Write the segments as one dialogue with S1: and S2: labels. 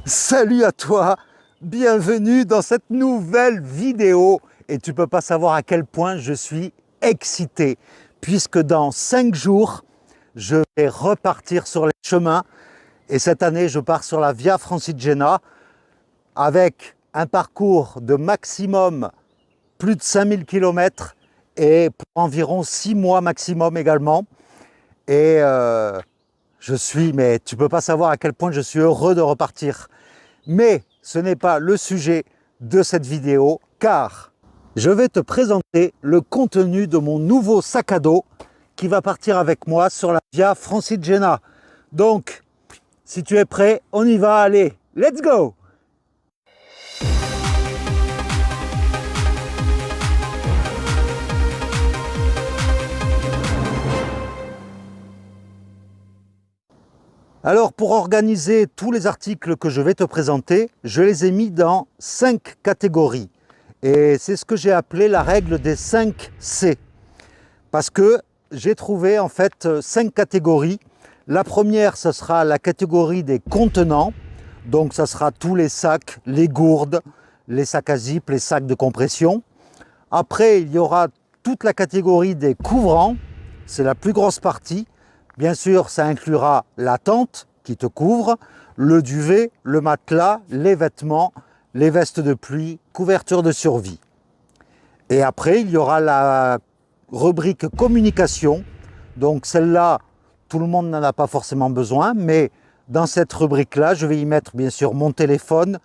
S1: Salut à toi, bienvenue dans cette nouvelle vidéo et tu peux pas savoir à quel point je suis excité puisque dans 5 jours je vais repartir sur les chemins et cette année je pars sur la Via Francigena avec un parcours de maximum plus de 5000 km et pour environ 6 mois maximum également et mais tu peux pas savoir à quel point je suis heureux de repartir. Mais ce n'est pas le sujet de cette vidéo car je vais te présenter le contenu de mon nouveau sac à dos qui va partir avec moi sur la Via Francigena. Donc, si tu es prêt, on y va, allez, let's go! Alors pour organiser tous les articles que je vais te présenter, je les ai mis dans 5 catégories. Et c'est ce que j'ai appelé la règle des 5 C. Parce que j'ai trouvé en fait 5 catégories. La première, ce sera la catégorie des contenants. Donc ça sera tous les sacs, les gourdes, les sacs à zip, les sacs de compression. Après, il y aura toute la catégorie des couvrants. C'est la plus grosse partie. Bien sûr, ça inclura la tente qui te couvre, le duvet, le matelas, les vêtements, les vestes de pluie, couverture de survie. Et après, il y aura la rubrique communication. Donc celle-là, tout le monde n'en a pas forcément besoin, mais dans cette rubrique-là, je vais y mettre bien sûr mon téléphone,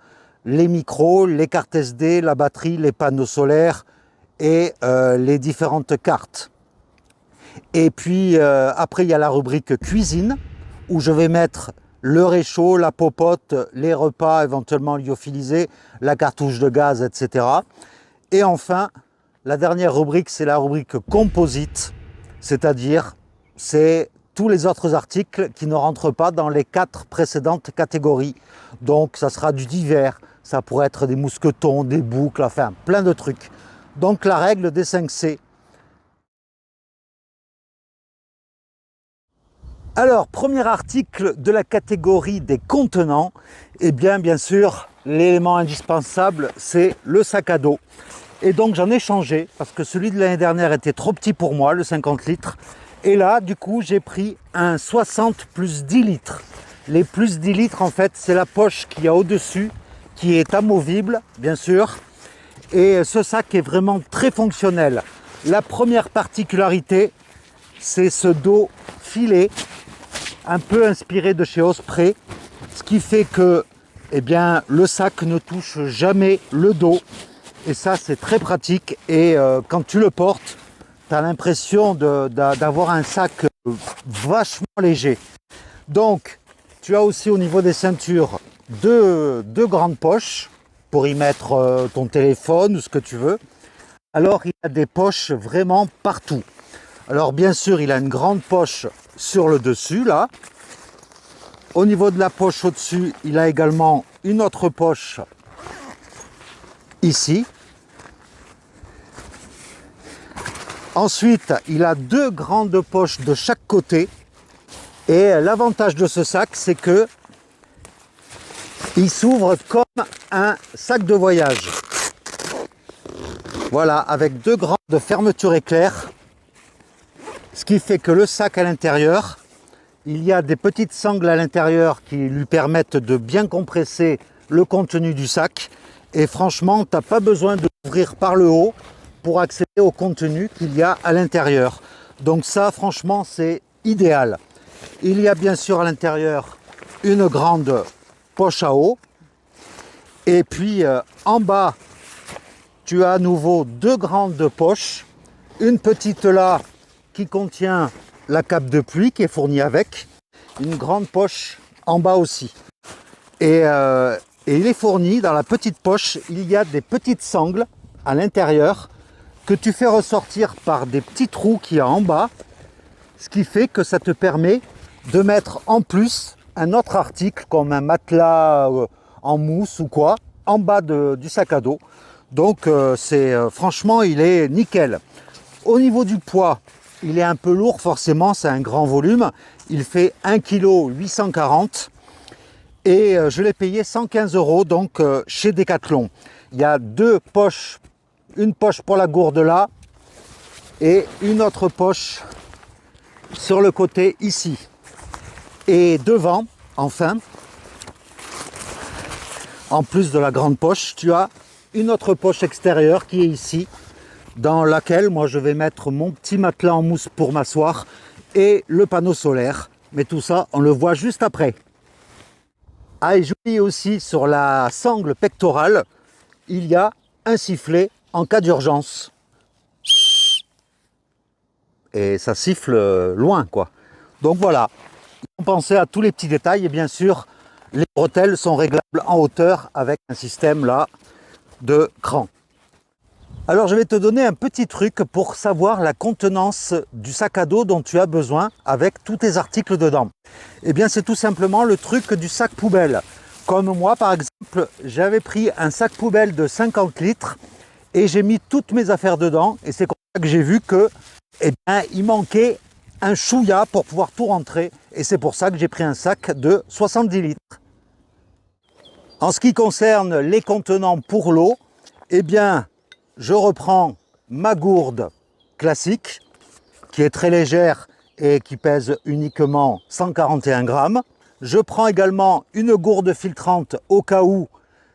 S1: les micros, les cartes SD, la batterie, les panneaux solaires et les différentes cartes. Et puis après, il y a la rubrique cuisine où je vais mettre le réchaud, la popote, les repas éventuellement lyophilisés, la cartouche de gaz, etc. Et enfin, la dernière rubrique, c'est la rubrique composite, c'est-à-dire c'est tous les autres articles qui ne rentrent pas dans les 4 précédentes catégories. Donc ça sera du divers, ça pourrait être des mousquetons, des boucles, enfin plein de trucs. Donc la règle des 5 C. Alors, premier article de la catégorie des contenants, eh bien sûr, l'élément indispensable, c'est le sac à dos. Et donc j'en ai changé, parce que celui de l'année dernière était trop petit pour moi, le 50 litres. Et là, du coup, j'ai pris un 60 plus 10 litres. Les plus 10 litres, en fait, c'est la poche qu'il y a au-dessus, qui est amovible, bien sûr. Et ce sac est vraiment très fonctionnel. La première particularité, c'est ce dos filet, un peu inspiré de chez Osprey, ce qui fait que eh bien, le sac ne touche jamais le dos et ça c'est très pratique et quand tu le portes tu as l'impression d'avoir un sac vachement léger. Donc tu as aussi au niveau des ceintures deux grandes poches pour y mettre ton téléphone ou ce que tu veux. Alors il y a des poches vraiment partout. Alors bien sûr il a une grande poche sur le dessus là. Au niveau de la poche au-dessus, il a également une autre poche ici. Ensuite, il a 2 grandes poches de chaque côté. Et l'avantage de ce sac, c'est que il s'ouvre comme un sac de voyage. Voilà, avec 2 grandes fermetures éclair. Ce qui fait que le sac à l'intérieur, il y a des petites sangles à l'intérieur qui lui permettent de bien compresser le contenu du sac. Et franchement, tu n'as pas besoin de l'ouvrir par le haut pour accéder au contenu qu'il y a à l'intérieur. Donc ça, franchement, c'est idéal. Il y a bien sûr à l'intérieur une grande poche à eau. Et puis en bas, tu as à nouveau 2 grandes poches. Une petite là qui contient la cape de pluie qui est fournie avec, une grande poche en bas aussi. Et il est fourni dans la petite poche, il y a des petites sangles à l'intérieur que tu fais ressortir par des petits trous qu'il y a en bas, ce qui fait que ça te permet de mettre en plus un autre article comme un matelas en mousse ou quoi en bas du sac à dos. Donc franchement il est nickel. Au niveau du poids, il est un peu lourd forcément, c'est un grand volume. Il fait 1,840 kg Et je l'ai payé 115 € donc chez Decathlon. Il y a deux poches, une poche pour la gourde là et une autre poche sur le côté ici. Et devant, enfin, en plus de la grande poche, tu as une autre poche extérieure qui est ici, dans laquelle moi je vais mettre mon petit matelas en mousse pour m'asseoir et le panneau solaire. Mais tout ça, on le voit juste après. Ah, et j'oublie aussi, sur la sangle pectorale, il y a un sifflet en cas d'urgence. Et ça siffle loin, quoi. Donc voilà, il faut penser à tous les petits détails. Et bien sûr, les bretelles sont réglables en hauteur avec un système là de cran. Alors je vais te donner un petit truc pour savoir la contenance du sac à dos dont tu as besoin avec tous tes articles dedans. Eh bien c'est tout simplement le truc du sac poubelle. Comme moi par exemple, j'avais pris un sac poubelle de 50 litres et j'ai mis toutes mes affaires dedans et c'est comme ça que j'ai vu que il manquait un chouïa pour pouvoir tout rentrer et c'est pour ça que j'ai pris un sac de 70 litres. En ce qui concerne les contenants pour l'eau, eh bien je reprends ma gourde classique qui est très légère et qui pèse uniquement 141 grammes. Je prends également une gourde filtrante au cas où,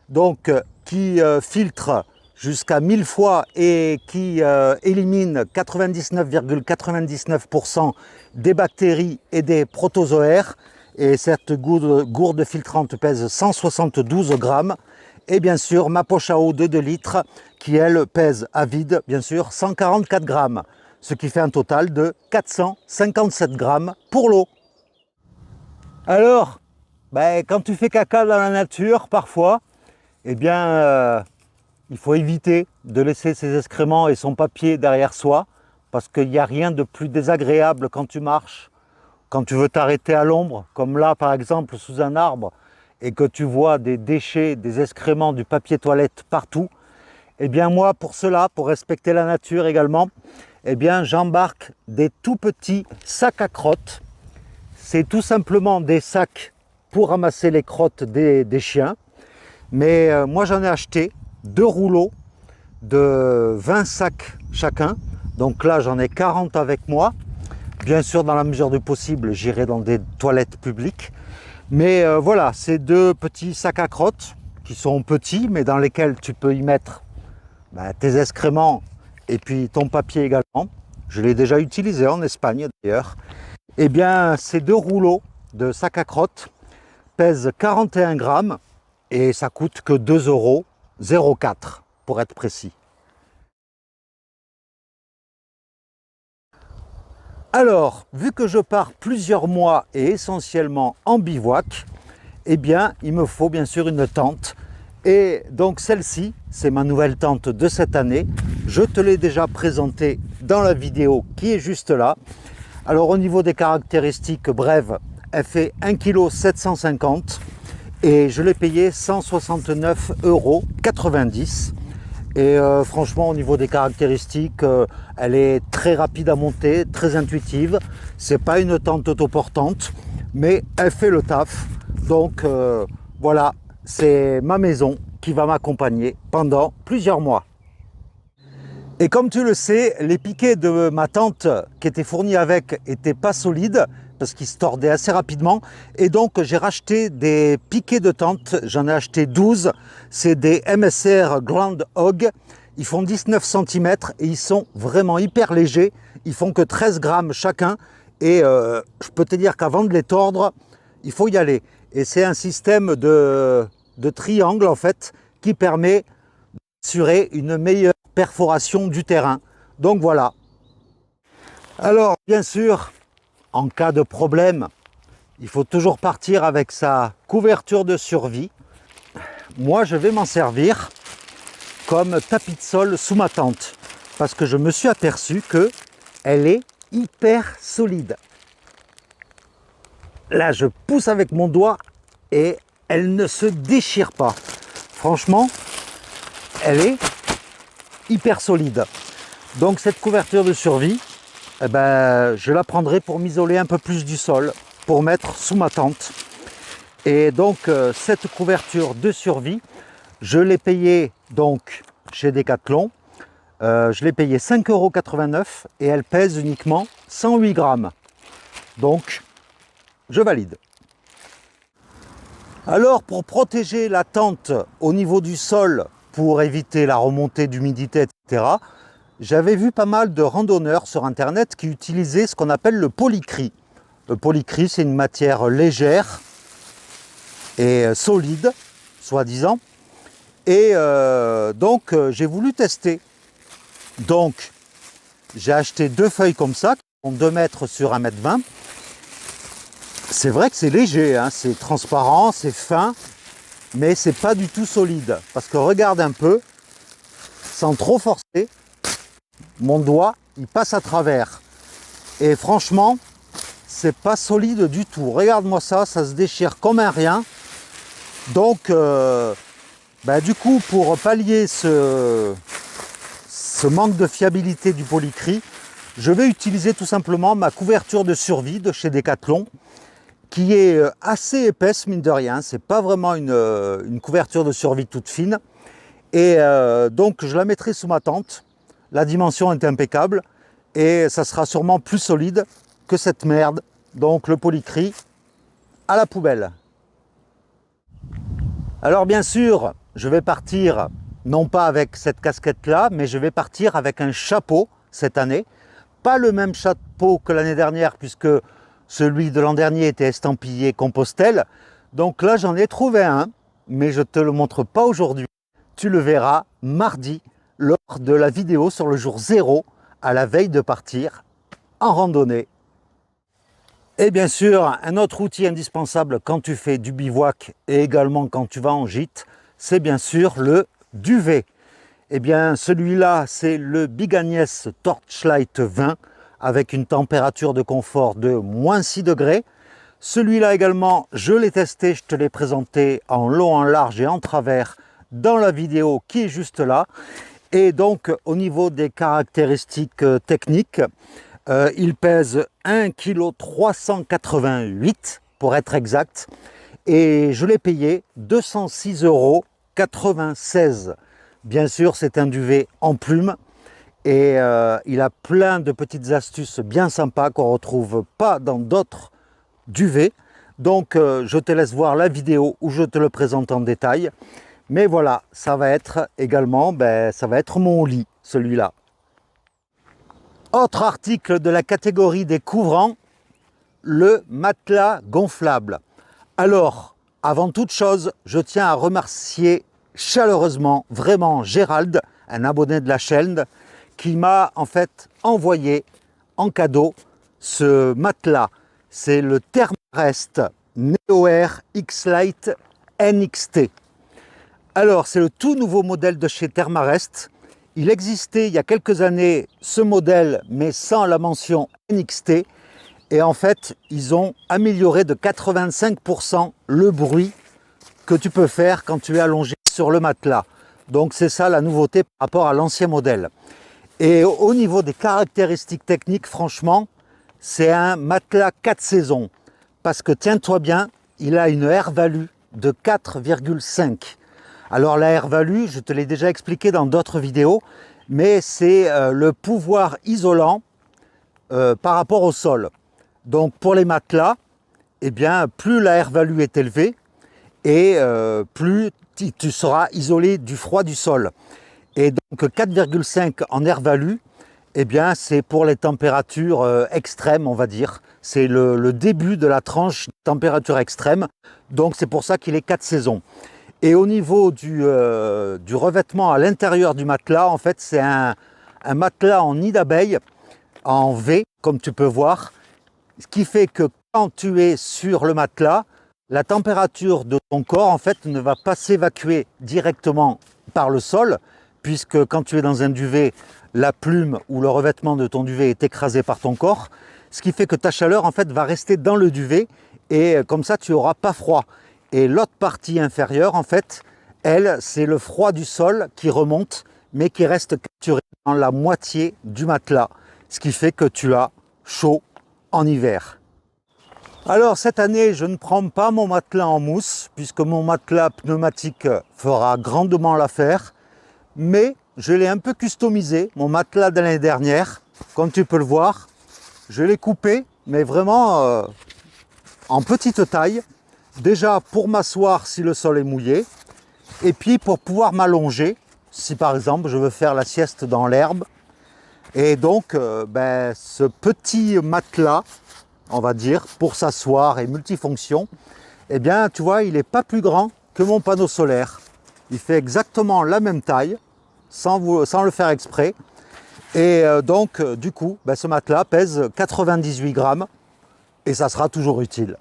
S1: donc qui filtre jusqu'à 1000 fois et qui élimine 99,99% des bactéries et des protozoaires. Et cette gourde filtrante pèse 172 grammes. Et bien sûr, ma poche à eau de 2 litres qui, elle, pèse à vide, bien sûr, 144 grammes. Ce qui fait un total de 457 grammes pour l'eau. Alors, quand tu fais caca dans la nature, parfois, eh bien, il faut éviter de laisser ses excréments et son papier derrière soi, parce qu'il n'y a rien de plus désagréable quand tu marches, quand tu veux t'arrêter à l'ombre, comme là par exemple sous un arbre, et que tu vois des déchets, des excréments, du papier toilette partout. Eh bien moi, pour cela, pour respecter la nature également, eh bien j'embarque des tout petits sacs à crottes. C'est tout simplement des sacs pour ramasser les crottes des chiens. Mais moi j'en ai acheté 2 rouleaux de 20 sacs chacun. Donc là j'en ai 40 avec moi. Bien sûr, dans la mesure du possible, j'irai dans des toilettes publiques. Mais voilà, ces 2 petits sacs à crottes qui sont petits, mais dans lesquels tu peux y mettre tes excréments et puis ton papier également. Je l'ai déjà utilisé en Espagne d'ailleurs. Eh bien, ces 2 rouleaux de sacs à crottes pèsent 41 grammes et ça coûte que 2,04 € pour être précis. Alors, vu que je pars plusieurs mois et essentiellement en bivouac, eh bien, il me faut bien sûr une tente. Et donc celle-ci, c'est ma nouvelle tente de cette année. Je te l'ai déjà présentée dans la vidéo qui est juste là. Alors au niveau des caractéristiques brèves, elle fait 1,750 kg et je l'ai payé 169,90 €. Et franchement, au niveau des caractéristiques, elle est très rapide à monter, très intuitive. C'est pas une tente autoportante, mais elle fait le taf. Donc voilà, c'est ma maison qui va m'accompagner pendant plusieurs mois. Et comme tu le sais, les piquets de ma tente qui étaient fournis avec n'étaient pas solides parce qu'ils se tordaient assez rapidement. Et donc j'ai racheté des piquets de tente, j'en ai acheté 12. C'est des MSR Grand Hog. Ils font 19 cm et ils sont vraiment hyper légers. Ils font que 13 grammes chacun. Et je peux te dire qu'avant de les tordre, il faut y aller. Et c'est un système de triangle en fait qui permet d'assurer une meilleure perforation du terrain. Donc voilà. Alors bien sûr, en cas de problème, il faut toujours partir avec sa couverture de survie. Moi, je vais m'en servir comme tapis de sol sous ma tente parce que je me suis aperçu que elle est hyper solide. Là, je pousse avec mon doigt et elle ne se déchire pas. Franchement, elle est hyper solide. Donc cette couverture de survie, je la prendrai pour m'isoler un peu plus du sol, pour mettre sous ma tente. Et donc cette couverture de survie, je l'ai payée donc chez Decathlon. Je l'ai payée 5,89 € et elle pèse uniquement 108 grammes. Donc je valide. Alors pour protéger la tente au niveau du sol, pour éviter la remontée d'humidité, etc., j'avais vu pas mal de randonneurs sur internet qui utilisaient ce qu'on appelle le polycry. Le polycry, c'est une matière légère et solide, soi-disant. Et donc j'ai voulu tester. Donc j'ai acheté 2 feuilles comme ça, qui font 2 mètres sur 1,20 m. C'est vrai que c'est léger, hein, c'est transparent, c'est fin, mais c'est pas du tout solide. Parce que regarde un peu, sans trop forcer, mon doigt il passe à travers. Et franchement, c'est pas solide du tout. Regarde-moi ça, ça se déchire comme un rien. Donc du coup, pour pallier ce manque de fiabilité du polycry, je vais utiliser tout simplement ma couverture de survie de chez Decathlon, qui est assez épaisse, mine de rien. C'est pas vraiment une couverture de survie toute fine. Et donc je la mettrai sous ma tente. La dimension est impeccable et ça sera sûrement plus solide que cette merde. Donc le polycry à la poubelle. Alors bien sûr, je vais partir non pas avec cette casquette là, mais je vais partir avec un chapeau cette année. Pas le même chapeau que l'année dernière, puisque celui de l'an dernier était estampillé Compostelle. Donc là j'en ai trouvé un, mais je ne te le montre pas aujourd'hui. Tu le verras mardi lors de la vidéo sur le jour 0, à la veille de partir en randonnée. Et bien sûr, un autre outil indispensable quand tu fais du bivouac et également quand tu vas en gîte, c'est bien sûr le duvet. Et bien celui-là, c'est le Big Agnès Torchlight 20 avec une température de confort de -6 degrés. Celui-là également, je l'ai testé, je te l'ai présenté en long, en large et en travers dans la vidéo qui est juste là. Et donc au niveau des caractéristiques techniques, il pèse 1,388 kg pour être exact. Et je l'ai payé 206,96 €. Bien sûr, c'est un duvet en plume. Et il a plein de petites astuces bien sympas qu'on ne retrouve pas dans d'autres duvets. Donc je te laisse voir la vidéo où je te le présente en détail. Mais voilà, ça va être également, ça va être mon lit, celui-là. Autre article de la catégorie des couvrants, le matelas gonflable. Alors, avant toute chose, je tiens à remercier chaleureusement, vraiment Gérald, un abonné de la chaîne, qui m'a en fait envoyé en cadeau ce matelas. C'est le Thermarest Neo-Air X-Lite NXT. Alors, c'est le tout nouveau modèle de chez Thermarest. Il existait il y a quelques années ce modèle, mais sans la mention NXT. Et en fait, ils ont amélioré de 85 % le bruit que tu peux faire quand tu es allongé sur le matelas. Donc c'est ça la nouveauté par rapport à l'ancien modèle. Et au niveau des caractéristiques techniques, franchement, c'est un matelas 4 saisons. Parce que tiens-toi bien, il a une R-value de 4,5. Alors la R-value, je te l'ai déjà expliqué dans d'autres vidéos, mais c'est le pouvoir isolant par rapport au sol. Donc pour les matelas, eh bien, plus la R-value est élevée et plus tu seras isolé du froid du sol. Et donc 4,5 en R-value, eh bien, c'est pour les températures extrêmes, on va dire. C'est le début de la tranche température extrême. Donc c'est pour ça qu'il est 4 saisons. Et au niveau du revêtement à l'intérieur du matelas, en fait, c'est un matelas en nid d'abeille, en V, comme tu peux voir. Ce qui fait que quand tu es sur le matelas, la température de ton corps, en fait, ne va pas s'évacuer directement par le sol, puisque quand tu es dans un duvet, la plume ou le revêtement de ton duvet est écrasé par ton corps, ce qui fait que ta chaleur, en fait, va rester dans le duvet, et comme ça, tu n'auras pas froid. Et l'autre partie inférieure, en fait, elle, c'est le froid du sol qui remonte, mais qui reste capturé dans la moitié du matelas, ce qui fait que tu as chaud en hiver. Alors cette année, je ne prends pas mon matelas en mousse, puisque mon matelas pneumatique fera grandement l'affaire, mais je l'ai un peu customisé, mon matelas de l'année dernière, comme tu peux le voir. Je l'ai coupé, mais vraiment en petite taille, déjà pour m'asseoir si le sol est mouillé, et puis pour pouvoir m'allonger, si par exemple je veux faire la sieste dans l'herbe. Et donc ce petit matelas, on va dire, pour s'asseoir et multifonction, eh bien tu vois, il n'est pas plus grand que mon panneau solaire. Il fait exactement la même taille, sans le faire exprès. Et donc du coup, ce matelas pèse 98 grammes et ça sera toujours utile.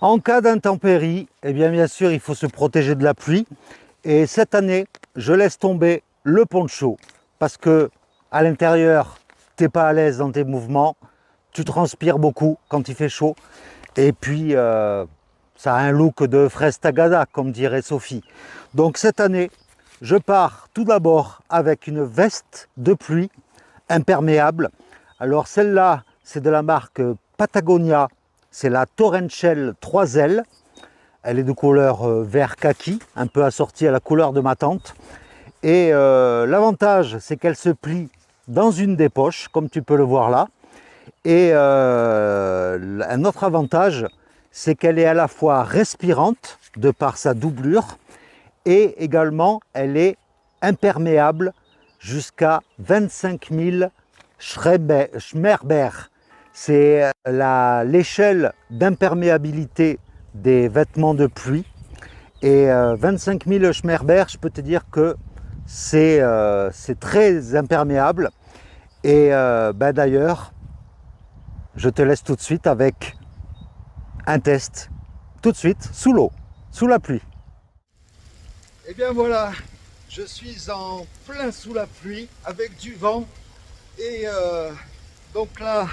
S1: En cas d'intempérie, eh bien sûr, il faut se protéger de la pluie. Et cette année, je laisse tomber le poncho parce que à l'intérieur, tu n'es pas à l'aise dans tes mouvements. Tu transpires beaucoup quand il fait chaud. Et puis, ça a un look de fraise tagada, comme dirait Sophie. Donc cette année, je pars tout d'abord avec une veste de pluie imperméable. Alors celle-là, c'est de la marque Patagonia. C'est la Torrential 3L. Elle est de couleur vert kaki, un peu assortie à la couleur de ma tente. Et l'avantage, c'est qu'elle se plie dans une des poches, comme tu peux le voir là. Et un autre avantage, c'est qu'elle est à la fois respirante de par sa doublure et également elle est imperméable jusqu'à 25 000 Schmerber. C'est l'échelle d'imperméabilité des vêtements de pluie. Et 25 000 Schmerber, je peux te dire que c'est très imperméable. Et d'ailleurs, je te laisse tout de suite avec un test, tout de suite, sous l'eau, sous la pluie. Et bien voilà, je suis en plein sous la pluie, avec du vent. Et donc là,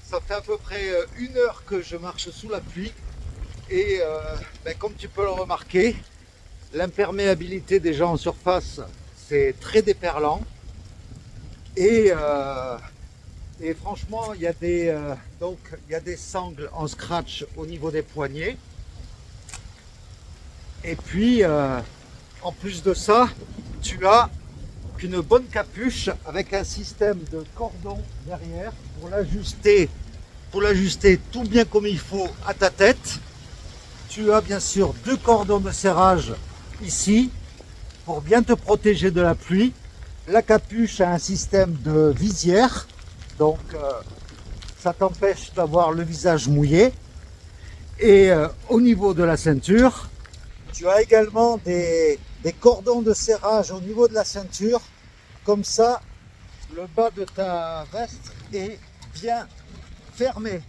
S1: ça fait à peu près 1 heure que je marche sous la pluie. Et comme tu peux le remarquer, l'imperméabilité déjà en surface, c'est très déperlant. Et franchement, il y a des sangles en scratch au niveau des poignets. Et puis, en plus de ça, tu as une bonne capuche avec un système de cordon derrière pour l'ajuster tout bien comme il faut à ta tête. Tu as bien sûr 2 cordons de serrage ici pour bien te protéger de la pluie. La capuche a un système de visière. Donc ça t'empêche d'avoir le visage mouillé. Et au niveau de la ceinture, tu as également des cordons de serrage au niveau de la ceinture. Comme ça, le bas de ta veste est bien fermé.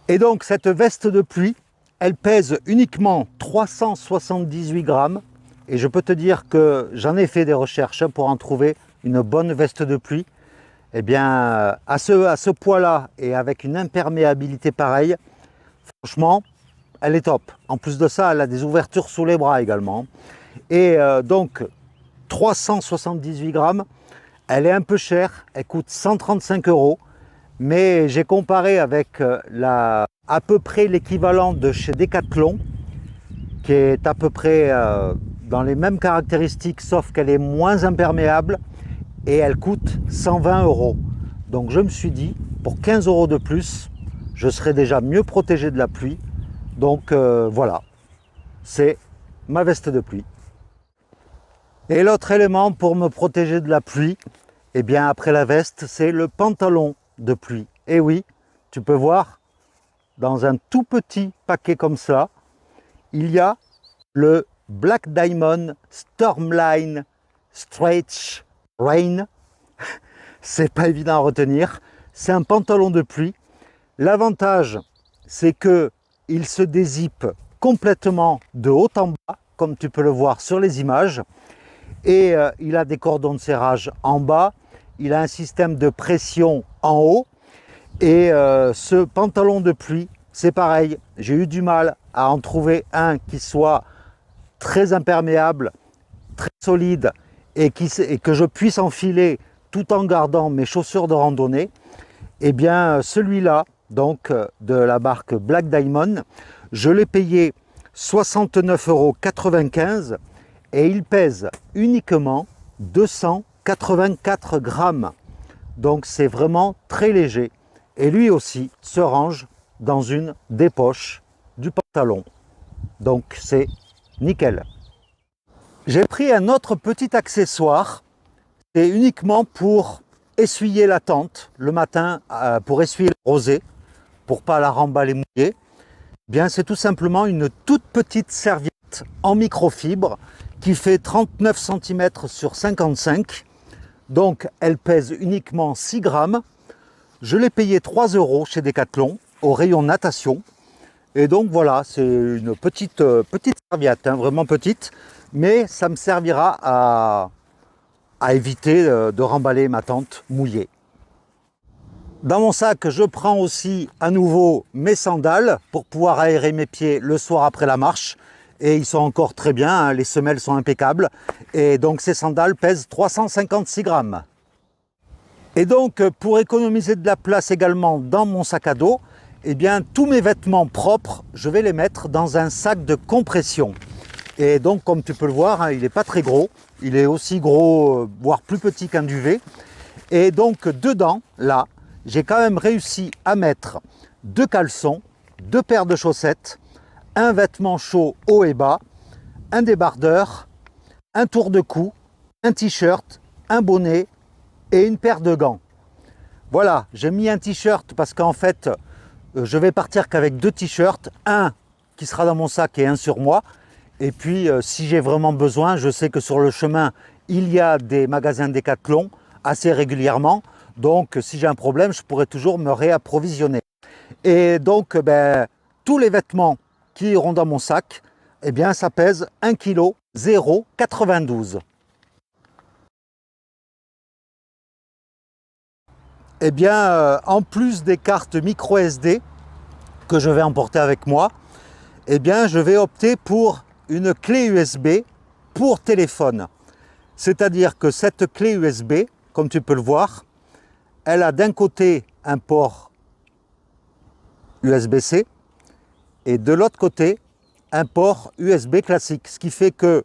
S1: Et donc cette veste de pluie, elle pèse uniquement 378 grammes. Et je peux te dire que j'en ai fait des recherches pour en trouver une bonne veste de pluie. Eh bien, à ce poids-là et avec une imperméabilité pareille, franchement, elle est top. En plus de ça, elle a des ouvertures sous les bras également. Et donc, 378 grammes, elle est un peu chère, elle coûte 135 €. Mais j'ai comparé avec à peu près l'équivalent de chez Decathlon, qui est à peu près dans les mêmes caractéristiques, sauf qu'elle est moins imperméable. Et elle coûte 120 €. Donc je me suis dit, pour 15 € de plus, je serai déjà mieux protégé de la pluie. Donc voilà, c'est ma veste de pluie. Et l'autre élément pour me protéger de la pluie, eh bien après la veste, c'est le pantalon de pluie. Et oui, tu peux voir, dans un tout petit paquet comme ça, il y a le Black Diamond Stormline Stretch Rain. C'est pas évident à retenir. C'est un pantalon de pluie. L'avantage, c'est que il se dézippe complètement de haut en bas, comme tu peux le voir sur les images. Et il a des cordons de serrage en bas. Il a un système de pression en haut. Et ce pantalon de pluie, c'est pareil. J'ai eu du mal à en trouver un qui soit très imperméable, très solide et que je puisse enfiler tout en gardant mes chaussures de randonnée. Eh bien celui-là, donc de la marque Black Diamond. Je l'ai payé 69,95 € et il pèse uniquement 284 grammes. Donc c'est vraiment très léger. Et lui aussi se range dans une des poches du pantalon. Donc c'est nickel. J'ai pris un autre petit accessoire. C'est uniquement pour essuyer la tente le matin, pour essuyer la rosée, pour pas la remballer mouillée. Bien, c'est tout simplement une toute petite serviette en microfibre qui fait 39 cm sur 55. Donc elle pèse uniquement 6 grammes. Je l'ai payé 3 € chez Decathlon au rayon natation. Et donc voilà, c'est une petite serviette, hein, vraiment petite, mais ça me servira à éviter de remballer ma tente mouillée. Dans mon sac, je prends aussi à nouveau mes sandales pour pouvoir aérer mes pieds le soir après la marche. Et ils sont encore très bien, hein, les semelles sont impeccables. Et donc ces sandales pèsent 356 grammes. Et donc pour économiser de la place également dans mon sac à dos, eh bien tous mes vêtements propres, je vais les mettre dans un sac de compression. Et donc comme tu peux le voir, hein, il n'est pas très gros. Il est aussi gros, voire plus petit qu'un duvet. Et donc dedans, là, j'ai quand même réussi à mettre 2 caleçons, 2 paires de chaussettes, un vêtement chaud haut et bas, un débardeur, un tour de cou, un t-shirt, un bonnet et une paire de gants. Voilà, j'ai mis un t-shirt parce qu'en fait, je vais partir qu'avec 2 t-shirts, un qui sera dans mon sac et un sur moi. Et puis, si j'ai vraiment besoin, je sais que sur le chemin, il y a des magasins Decathlon assez régulièrement. Donc, si j'ai un problème, je pourrai toujours me réapprovisionner. Et donc, tous les vêtements qui iront dans mon sac, eh bien, ça pèse 1 kg 0,92. Eh bien, en plus des cartes micro SD que je vais emporter avec moi, eh bien, je vais opter pour une clé USB pour téléphone. C'est-à-dire que cette clé USB, comme tu peux le voir, elle a d'un côté un port USB-C et de l'autre côté un port USB classique. Ce qui fait que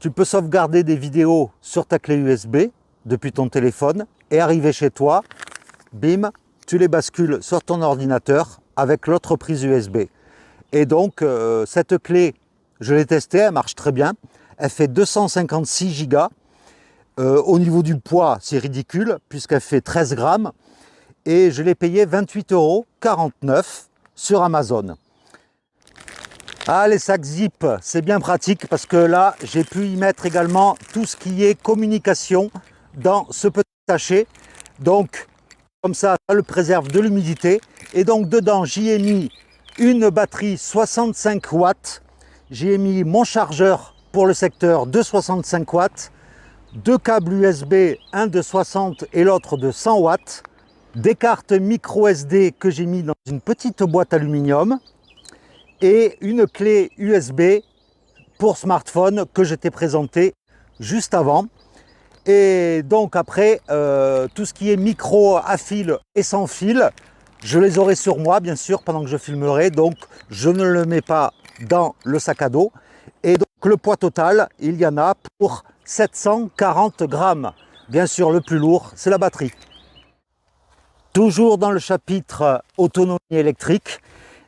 S1: tu peux sauvegarder des vidéos sur ta clé USB depuis ton téléphone et arriver chez toi, bim, tu les bascules sur ton ordinateur avec l'autre prise USB. Et donc cette clé, je l'ai testée, elle marche très bien. Elle fait 256 Go. Au niveau du poids, c'est ridicule puisqu'elle fait 13 grammes. Et je l'ai payé 28,49 € sur Amazon. Ah, les sacs zip, c'est bien pratique parce que là, j'ai pu y mettre également tout ce qui est communication dans ce petit sachet. Donc, comme ça le préserve de l'humidité. Et donc, dedans, j'y ai mis une batterie 65 watts. J'y ai mis mon chargeur pour le secteur de 65 watts. 2 câbles USB, un de 60 et l'autre de 100 watts. Des cartes micro SD que j'ai mis dans une petite boîte aluminium. Et une clé USB pour smartphone que je t'ai présenté juste avant. Et donc après, tout ce qui est micro à fil et sans fil, je les aurai sur moi bien sûr pendant que je filmerai. Donc je ne le mets pas dans le sac à dos. Et donc le poids total, il y en a pour 740 grammes. Bien sûr, le plus lourd, c'est la batterie. Toujours dans le chapitre autonomie électrique,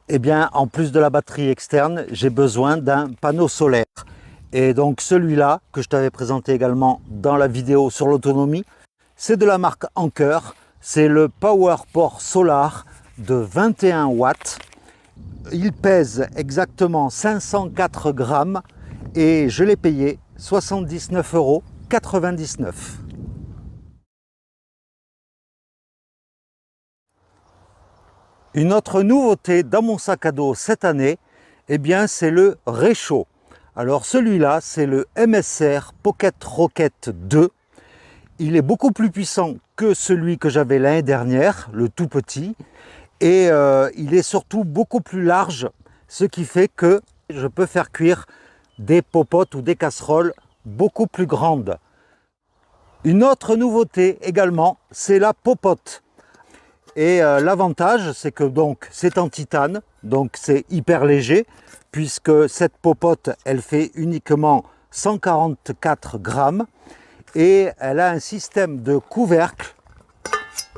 S1: eh bien, en plus de la batterie externe, j'ai besoin d'un panneau solaire. Et donc celui-là, que je t'avais présenté également dans la vidéo sur l'autonomie, c'est de la marque Anker. C'est le PowerPort Solar de 21 watts. Il pèse exactement 504 grammes et je l'ai payé 79,99 €. Une autre nouveauté dans mon sac à dos cette année, eh bien, c'est le réchaud. Alors celui-là, c'est le MSR Pocket Rocket 2. Il est beaucoup plus puissant que celui que j'avais l'année dernière, le tout petit. Et il est surtout beaucoup plus large, ce qui fait que je peux faire cuire des popotes ou des casseroles beaucoup plus grandes. Une autre nouveauté également, c'est la popote. Et l'avantage, c'est que donc c'est en titane, donc c'est hyper léger, puisque cette popote, elle fait uniquement 144 grammes et elle a un système de couvercle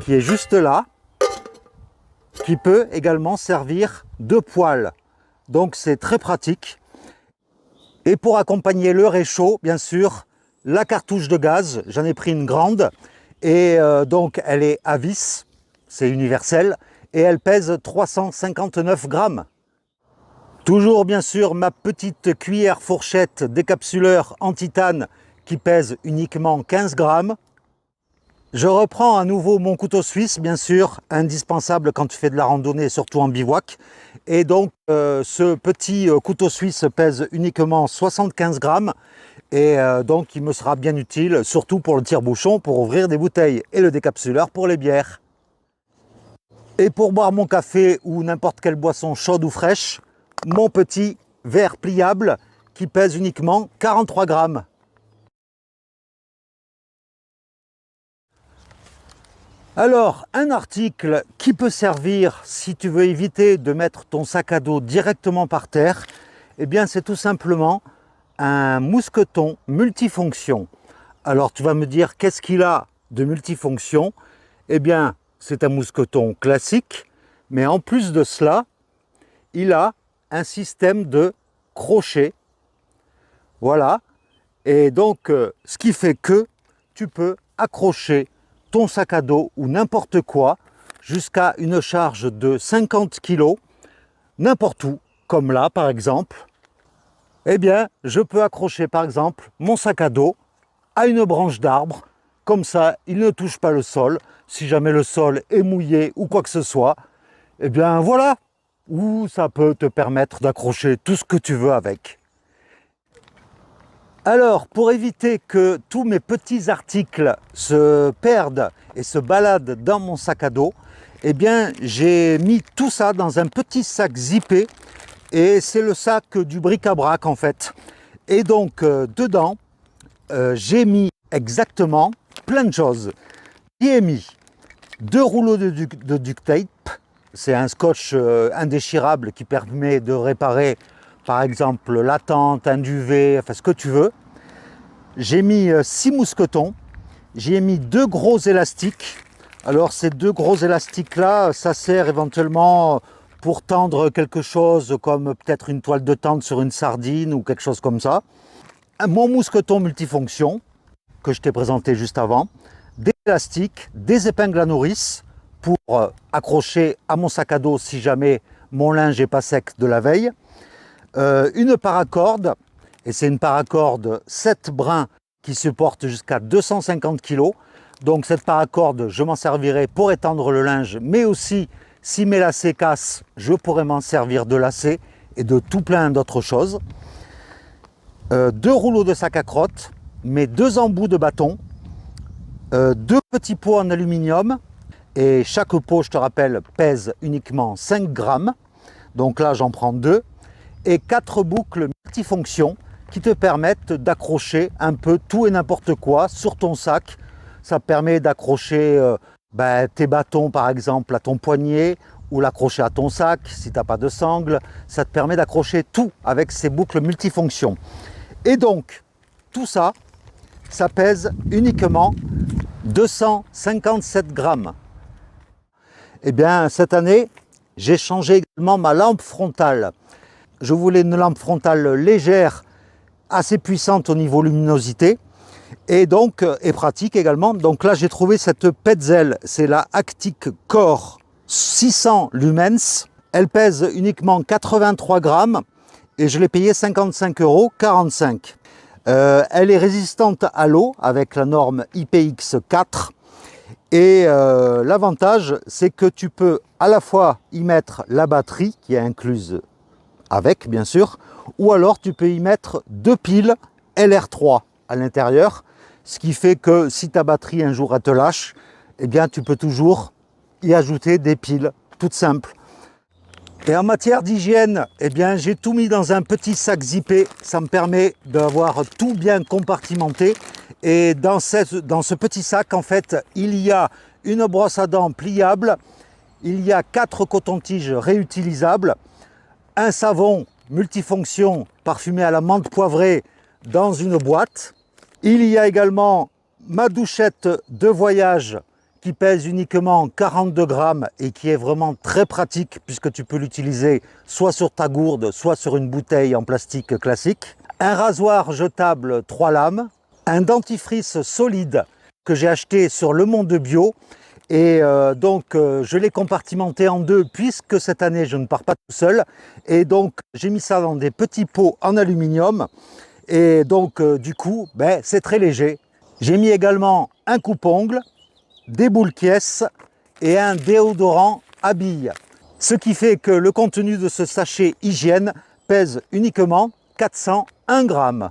S1: qui est juste là, qui peut également servir de poêle. Donc c'est très pratique. Et pour accompagner le réchaud, bien sûr, la cartouche de gaz, j'en ai pris une grande et donc elle est à vis. C'est universel et elle pèse 359 grammes. Toujours bien sûr ma petite cuillère fourchette décapsuleur en titane qui pèse uniquement 15 grammes. Je reprends à nouveau mon couteau suisse, bien sûr, indispensable quand tu fais de la randonnée, surtout en bivouac. Et donc ce petit couteau suisse pèse uniquement 75 grammes et donc il me sera bien utile, surtout pour le tire-bouchon, pour ouvrir des bouteilles et le décapsuleur pour les bières. Et pour boire mon café ou n'importe quelle boisson chaude ou fraîche, mon petit verre pliable qui pèse uniquement 43 grammes. Alors, un article qui peut servir si tu veux éviter de mettre ton sac à dos directement par terre, eh bien c'est tout simplement un mousqueton multifonction. Alors tu vas me dire qu'est-ce qu'il a de multifonction? Eh bien c'est un mousqueton classique, mais en plus de cela, il a un système de crochet. Voilà. Et donc, ce qui fait que tu peux accrocher ton sac à dos ou n'importe quoi jusqu'à une charge de 50 kg, n'importe où, comme là par exemple. Eh bien, je peux accrocher par exemple mon sac à dos à une branche d'arbre. Comme ça, il ne touche pas le sol. Si jamais le sol est mouillé ou quoi que ce soit, eh bien voilà. Ou ça peut te permettre d'accrocher tout ce que tu veux avec. Alors, pour éviter que tous mes petits articles se perdent et se baladent dans mon sac à dos, eh bien, j'ai mis tout ça dans un petit sac zippé et c'est le sac du bric-à-brac en fait. Et donc, dedans, j'ai mis exactement plein de choses. J'y ai mis 2 rouleaux de duct tape. C'est un scotch indéchirable qui permet de réparer par exemple la tente, un duvet, enfin ce que tu veux. J'ai mis 6 mousquetons. J'ai mis 2 gros élastiques. Alors ces 2 gros élastiques là, ça sert éventuellement pour tendre quelque chose comme peut-être une toile de tente sur une sardine ou quelque chose comme ça. Mon mousqueton multifonction que je t'ai présenté juste avant, des élastiques, des épingles à nourrice pour accrocher à mon sac à dos si jamais mon linge n'est pas sec de la veille, une paracorde, et c'est une paracorde 7 brins qui supporte jusqu'à 250 kg. Donc cette paracorde, je m'en servirai pour étendre le linge, mais aussi si mes lacets cassent, je pourrais m'en servir de lacets et de tout plein d'autres choses. 2 rouleaux de sac à crotte, mes 2 embouts de bâton, 2 petits pots en aluminium, et chaque pot, je te rappelle, pèse uniquement 5 grammes. Donc là, j'en prends 2, et 4 boucles multifonctions qui te permettent d'accrocher un peu tout et n'importe quoi sur ton sac. Ça permet d'accrocher tes bâtons, par exemple, à ton poignet, ou l'accrocher à ton sac si tu n'as pas de sangle. Ça te permet d'accrocher tout avec ces boucles multifonctions. Et donc, tout ça, ça pèse uniquement 257 grammes. Eh bien, cette année, j'ai changé également ma lampe frontale. Je voulais une lampe frontale légère, assez puissante au niveau luminosité, et donc, et pratique également. Donc là, j'ai trouvé cette Petzl, c'est la Actic Core 600 lumens. Elle pèse uniquement 83 grammes, et je l'ai payée 55,45 €. Elle est résistante à l'eau avec la norme IPX4 et l'avantage c'est que tu peux à la fois y mettre la batterie qui est incluse avec bien sûr, ou alors tu peux y mettre 2 piles LR3 à l'intérieur, ce qui fait que si ta batterie un jour elle te lâche, eh bien tu peux toujours y ajouter des piles toutes simples. Et en matière d'hygiène, eh bien, j'ai tout mis dans un petit sac zippé. Ça me permet d'avoir tout bien compartimenté. Et dans ce petit sac, en fait, il y a une brosse à dents pliable il y a 4 cotons-tiges réutilisables, un savon multifonction parfumé à la menthe poivrée dans une boîte. Il y a également ma douchette de voyage qui pèse uniquement 42 grammes et qui est vraiment très pratique puisque tu peux l'utiliser soit sur ta gourde, soit sur une bouteille en plastique classique. Un rasoir jetable 3 lames, un dentifrice solide que j'ai acheté sur Le Monde Bio et je l'ai compartimenté en 2 puisque cette année je ne pars pas tout seul et donc j'ai mis ça dans des petits pots en aluminium et donc du coup c'est très léger. J'ai mis également un coupe-ongles, des boules Kies et un déodorant à billes. Ce qui fait que le contenu de ce sachet hygiène pèse uniquement 401 grammes.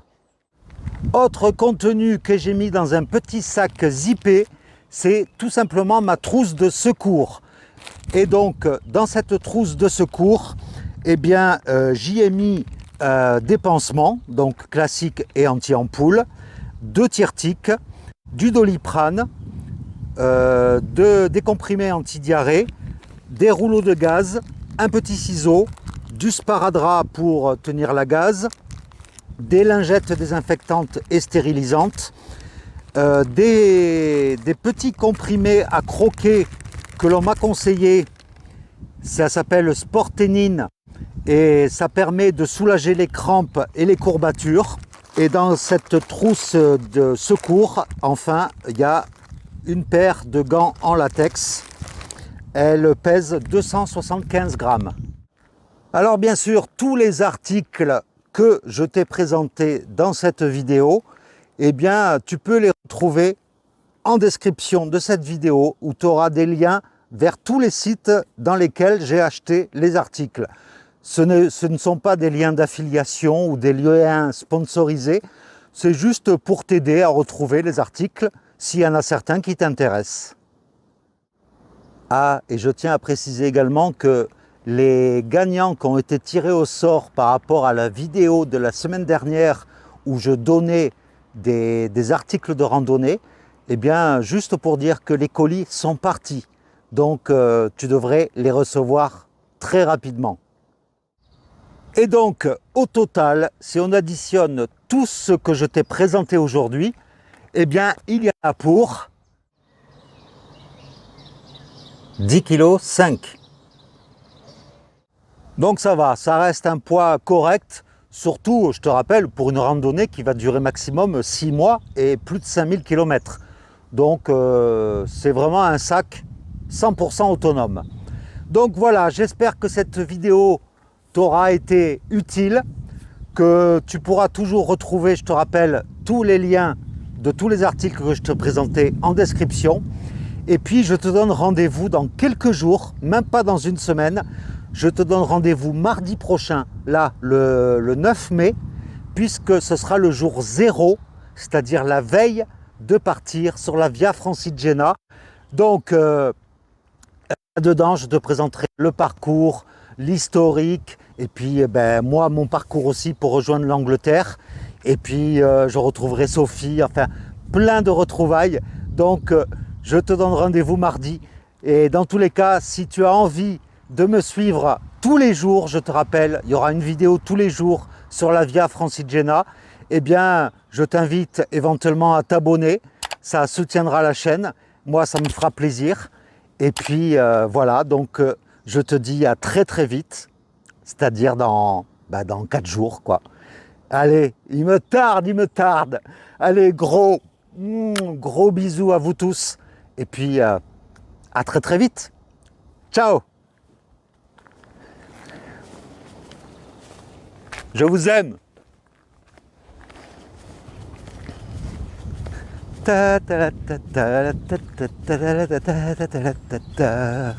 S1: Autre contenu que j'ai mis dans un petit sac zippé, c'est tout simplement ma trousse de secours. Et donc dans cette trousse de secours, j'y ai mis des pansements, donc classiques et anti-ampoule, 2 Tirtiques, du Doliprane, des comprimés anti-diarrhée, des rouleaux de gaz, un petit ciseau, du sparadrap pour tenir la gaze, des lingettes désinfectantes et stérilisantes, des petits comprimés à croquer que l'on m'a conseillé. Ça s'appelle Sporténine et ça permet de soulager les crampes et les courbatures. Et dans cette trousse de secours, enfin, il y a une paire de gants en latex. Elle pèse 275 grammes. Alors bien sûr, tous les articles que je t'ai présentés dans cette vidéo, tu peux les retrouver en description de cette vidéo où tu auras des liens vers tous les sites dans lesquels j'ai acheté les articles. Ce ne sont pas des liens d'affiliation ou des liens sponsorisés, c'est juste pour t'aider à retrouver les articles s'il y en a certains qui t'intéressent. Ah, et je tiens à préciser également que les gagnants qui ont été tirés au sort par rapport à la vidéo de la semaine dernière où je donnais des articles de randonnée, juste pour dire que les colis sont partis. Donc tu devrais les recevoir très rapidement. Et donc au total, si on additionne tout ce que je t'ai présenté aujourd'hui, il y en a pour 10,5 kg. Donc ça va, ça reste un poids correct, surtout, je te rappelle, pour une randonnée qui va durer maximum 6 mois et plus de 5000 km. Donc c'est vraiment un sac 100% autonome. Donc voilà, j'espère que cette vidéo t'aura été utile, que tu pourras toujours retrouver, je te rappelle, tous les liens de tous les articles que je te présentais en description. Et puis je te donne rendez-vous dans quelques jours, même pas dans une semaine. Je te donne rendez-vous mardi prochain, là, le 9 mai, puisque ce sera le jour 0, c'est-à-dire la veille de partir sur la Via Francigena. Donc, dedans, je te présenterai le parcours, l'historique, et puis moi, mon parcours aussi pour rejoindre l'Angleterre. Et puis, je retrouverai Sophie, enfin, plein de retrouvailles. Donc, je te donne rendez-vous mardi. Et dans tous les cas, si tu as envie de me suivre tous les jours, je te rappelle, il y aura une vidéo tous les jours sur la Via Francigena, je t'invite éventuellement à t'abonner, ça soutiendra la chaîne, moi ça me fera plaisir. Et puis voilà, donc je te dis à très très vite, c'est-à-dire dans 4 jours quoi. Allez, il me tarde. Allez, gros bisous à vous tous. Et puis à très très vite. Ciao. Je vous aime. Ta ta ta ta ta ta ta ta ta ta ta ta ta ta.